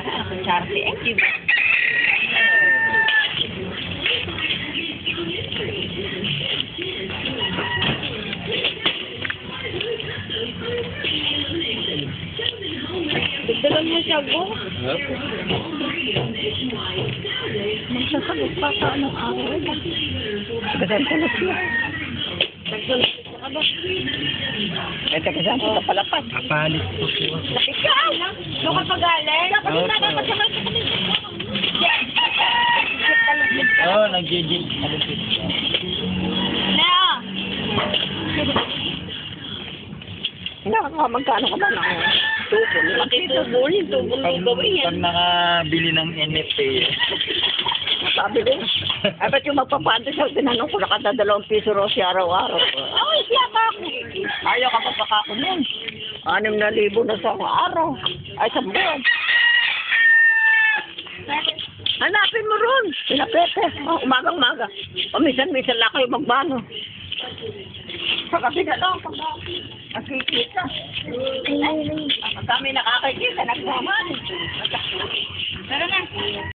kutsara si Eki. Dagdagan mo siya, Bo. Magsasagot pa sa anong araw. Dagdagan ko na siya. Dagdagan ko siya ka ba? Eh, teka saan ka palapat? Kapalit po po. Ikaw! Doon ka pagaling? Dapat yung nakapagsamal sa kami. Oo, nag-gigil. Na! Magkano ka ba ng tubo? Laki tubo rin, tubo ng gawin yan. Pag nakabili ng NFT. Sabi ko, ay ba't yung magpapanto siya, tinanong ko na kada 2 piso raw siya araw-araw. Ay, siya pa ako. Ayaw ka pa pakako nun. 6,000 na sa araw. Ay, sa buwan. Hanapin mo ron. Pinapepe. Oh, umagang-maga. O, minsan-minsan lang kayo magbano. Sa kasi na lang, pag nakikita. Pag kami nakakikita, nagmaman. Tara na.